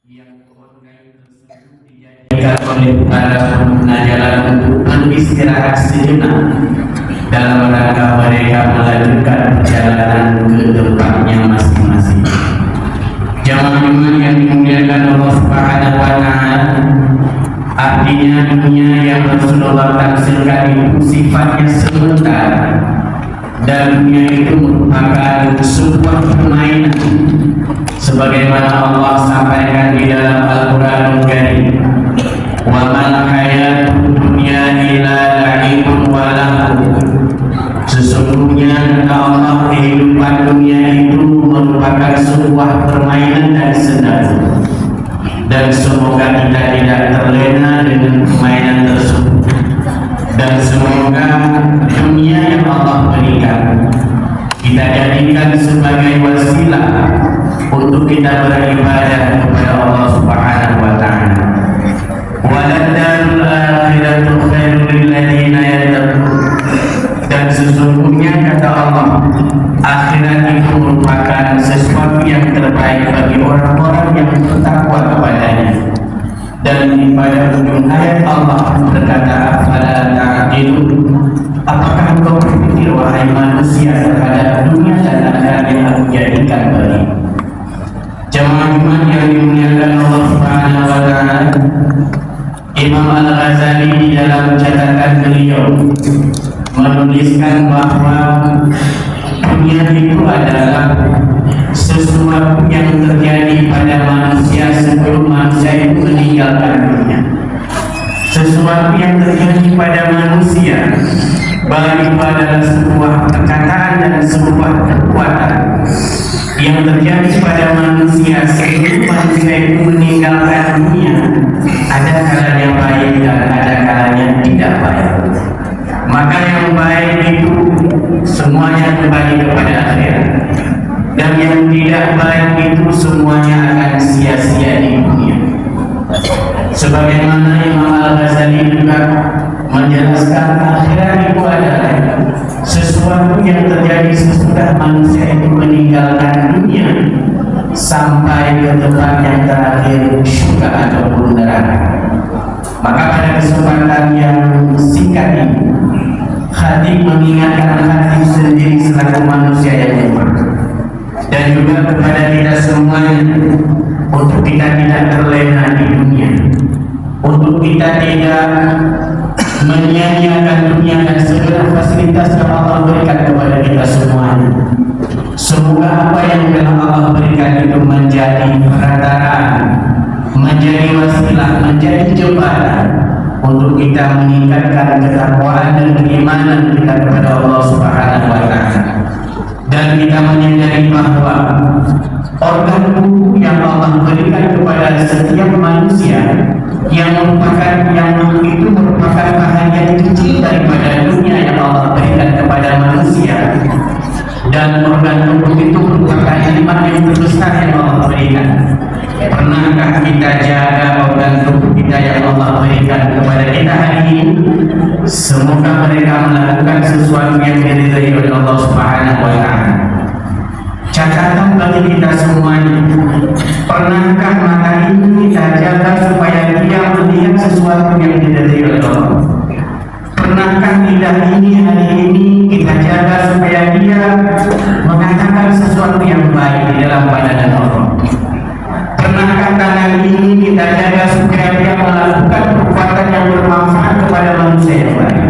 yang online tersebut dijadikan oleh para pengguna jalan untuk beristirahat sejenak dalam rangka mereka melanjutkan perjalanan ke tempatnya masing-masing. Jamaah yang dimuliakan Allah Subhanahu wa Ta'ala, artinya dunia yang Rasulullah tafsirkan itu sifatnya sementara, dan dunia itu merupakan sebuah permainan sebagaimana Allah sampaikan di dalam Al-Qur'anul Karim, wa mal hayatud dunya illa la'ibun wa lahu. Sesungguhnya kata Allah, kehidupan dunia itu merupakan sebuah permainan dan senang, dan semoga kita tidak terlena dengan permainan tersebut, dan semoga dunia yang Allah berikan kita jadikan sebagai wasilah untuk kita beribadah kepada Allah Subhanahu wa Ta'ala. Waladdarul akhiratu khairul lil ladzina yattaqun. Dan sesungguhnya kata Allah, akhirat itu merupakan sesuatu yang terbaik bagi orang-orang yang bertakwa kepadanya. Dan pada ujung ayat Allah berkata, afala ta'qilun, apakah engkau berpikir wahai manusia terhadap dunia dan akhirat yang aku jadikan bagi jemaah yang dimuliakan Allah Subhanahu wa Ta'ala. Imam Al-Ghazali di dalam catatan beliau menuliskan bahwa dunia itu adalah sesuatu yang terjadi pada manusia sebelum manusia itu meninggalkan dunia. Sesuatu yang terjadi pada manusia baik itu adalah sebuah perkataan dan sebuah kekuatan yang terjadi pada manusia sebelum manusia itu meninggalkan dunia. Ada kalanya baik dan ada kalanya tidak baik. Maka yang baik itu semuanya kembali kepada akhirat, dan yang tidak baik itu semuanya akan sia-sia di dunia. Sebagaimana Imam Al-Ghazali juga menjelaskan, akhirat itu adalah sesuatu yang terjadi sesudah manusia itu meninggalkan dunia sampai ke tempat yang terakhir, surga ataupun neraka. Maka pada kesempatan yang singkat ini, Khatib mengingatkan hati sendiri selaku manusia yang lemah, dan juga kepada kita semuanya, untuk kita tidak terlena di dunia, untuk kita tidak menyia-nyiakan dunia dan segala fasilitas yang Allah berikan kepada kita semuanya. Semoga apa yang telah Allah berikan itu menjadi perantaraan, menjadi wasilah, menjadi jembatan untuk kita meningkatkan ketakwaan dan keimanan kita kepada Allah Subhanahu wa Ta'ala. Dan kita menyadari bahwa organ tubuh yang Allah berikan kepada setiap manusia yang itu merupakan bahagian kecil daripada dunia yang Allah berikan kepada manusia, dan organ tubuh itu merupakan nikmat yang terbesar yang Allah berikan. Pernahkah kita jaga organ tubuh kita yang Allah berikan kepada kita hari ini? Semoga mereka melakukan sesuatu yang diridhai oleh Allah Subhanahu wa Ta'ala. Catatan bagi kita semuanya, pernahkah mata ini kita jaga supaya dia melihat sesuatu yang diridhai oleh Allah? Pernahkah lidah ini hari ini kita jaga supaya dia mengatakan sesuatu yang baik di dalam badan Allah? Pernahkah tangan ini kita jaga supaya dia melakukan perbuatan yang bermanfaat kepada manusia yang lain?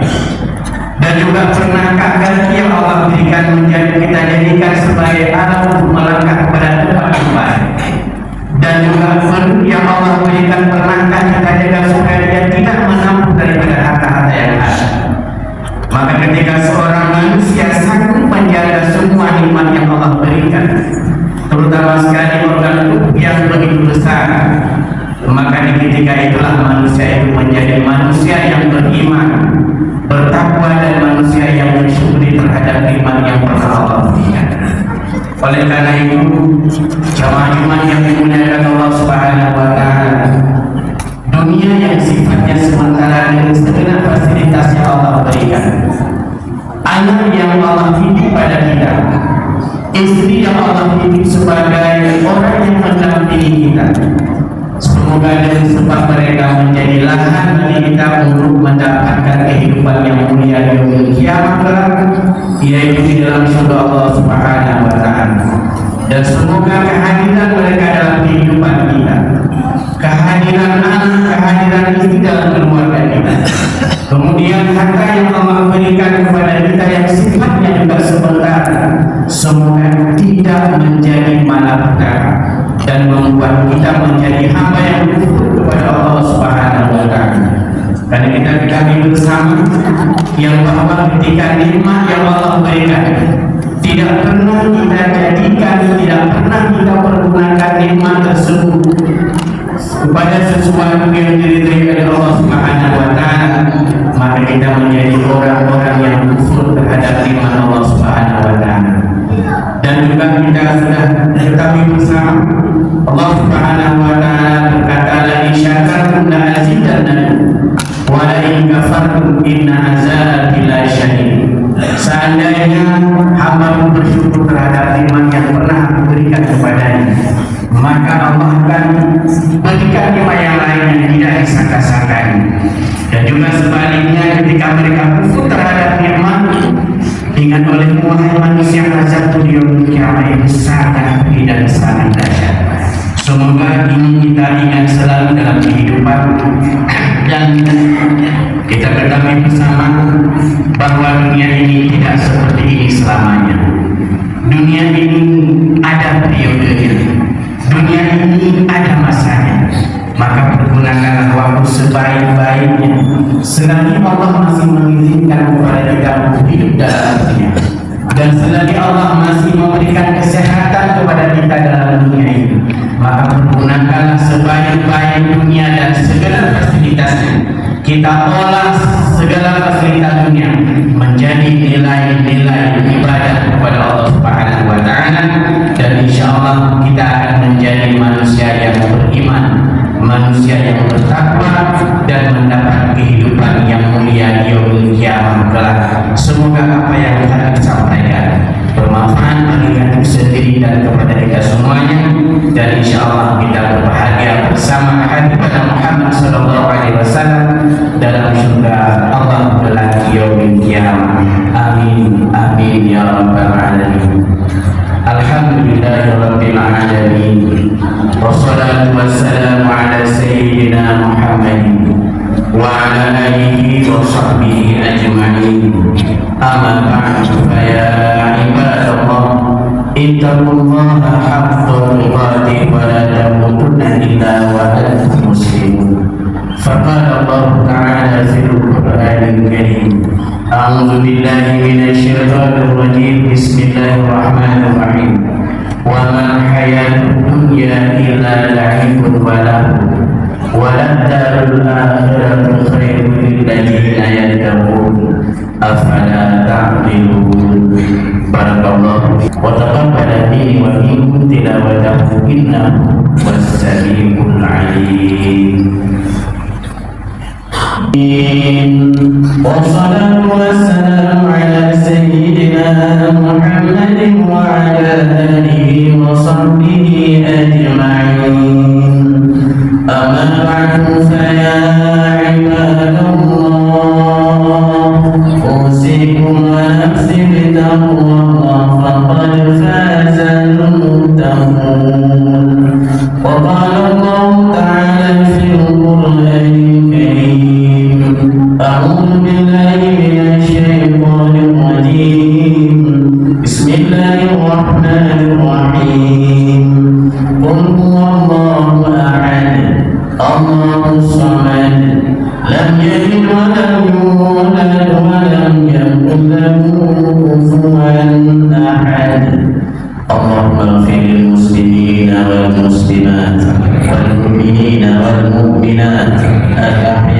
Dan juga pernahkah kaki yang Allah berikan kita jadikan sebagai alat untuk melangkah kepada tempat yang baik? Dan juga perut yang Allah berikan pernahkah kita jaga supaya dia tidak menampung daripada harta-harta yang ada? Maka ketika seorang manusia sanggup menjaga semua nikmat yang Allah berikan, terutama sekali organ tubuh yang begitu besar, maka di ketika itulah manusia itu menjadi manusia yang beriman, bertakwa, dan manusia yang bersyukur terhadap nikmat yang pernah Allah berikan. Oleh karena itu, jemaah yang dimuliakan Allah Subhanahu wa Ta'ala, dunia yang sifatnya sementara dengan segala fasilitas yang Allah berikan, anak yang Allah titip pada kita, istri yang Allah titip sebagai orang yang mendampingi kita, Semoga dari sebab mereka menjadi lahan bagi kita untuk mendapatkan kehidupan yang mulia di yaumil kiamat, yaitu di dalam surga Allah Subhanahu wa taala. Dan semoga kehadiran mereka dalam kehidupan kita, kehadiran anak, kehadiran istri dalam keluarga kita, kemudian harta yang Allah berikan kepada kita yang sifatnya juga sementara, semoga tidak menjadi malapetaka dan membuat kita menjadi hamba yang kufur kepada Allah Subhanahu wa taala. Karena kita ketahui bersama yang bahwa ketika nikmat yang Allah berikan tidak pernah kita jadikan, tidak pernah kita pergunakan nikmat tersebut kepada sesuatu yang diridhai oleh Allah Subhanahu wa taala, maka kita menjadi orang-orang yang kufur terhadap nikmat Allah Subhanahu wa taala. Dan juga kita sudah ketahui bersama Allah Subhanahu wa taala berkata, la in syakartum la azidannakum wa la in kafartum inna azabi lasyadid. Seandainya hamba bersyukur terhadap nikmat yang pernah diberikan kepadanya, maka Allah akan berikan nikmat yang lain yang tidak disangka-sangkanya. Dan juga sebaliknya, ketika mereka kufur terhadap nikmat, ingat olehmu wahai manusia, azab di yaumil kiamat itu sangat pedih dan sangat dahsyat. Semoga ini kita ingat selalu dalam kehidupan, dan kita ketahui bersama bahwa dunia ini tidak seperti ini selamanya. Dunia ini ada periodenya, dunia ini ada masanya. Maka pergunakanlah waktu sebaik-baiknya selagi Allah masih mengizinkan kepada kita untuk hidup dalam dunia, dan selagi Allah masih memberikan kesehatan kepada kita dalam dunia ini, maka pergunakanlah sebaik-baik dunia dan segala fasilitasnya. Kita olah segala fasilitas dunia menjadi nilai-nilai ibadah kepada Allah Subhanahu wa taala, dan insyaallah kita akan menjadi manusia yang beriman, manusia yang bertakwa, dan mendapat kehidupan yang mulia di yaumil kiamat kelak. Semoga apa yang telah disampaikan bermanfaat bagi kita sendiri dan kepada kita semuanya, dan insyaallah kita berbahagia bersama Habibana Muhammad sallallahu alaihi wasallam dalam surga Allah kelak di yaumil kiamat. Amin amin ya rabbal alamin. Alhamdulillahirabbil alamin. Wassalatu wassalamu ala sayyidina Muhammadin wa ala alihi wa sahbihi ajma'in. Amma ba'du, fa ya ibadallah, ittaqullaha haqqa tuqatih wa la tamutunna illa wa antum muslimun. Faqala Allah ta'ala fil Qur'anil Karim, a'udzu billahi minasyaitonir rajim, bismillahirrahmanirrahim. Wa ma hayatud dunya illa la'ibun wa lahu wa lad-darul akhiratu khairul lil ladzina yattaqun afala ta'qilun. Barakallahu wa taqabbal minni wa minkum tilawatahu innahu was-sami'ul 'alim. Wassalatu wassalamu ala sayyidina Muhammadin wa ala alihi wa sahbihi ajma'in. Amma ba'du, fa ya ibadallah, usikum wa nafsi bitaqwallah, faqad faza al-muttaqun. Wa qala Allah ta'ala fil Qur'anil Karim, a'udzu billahi minasyaitonir rajim, bismillahirrahmanirrahim. Qul huwallahu ahad, Allahus samad, lam yalid wa lam yulad wa lam yakul lahu kufuwan ahad. Allahumma ighfir lil muslimina wal muslimat wal mu'minina wal mu'minat al-ahya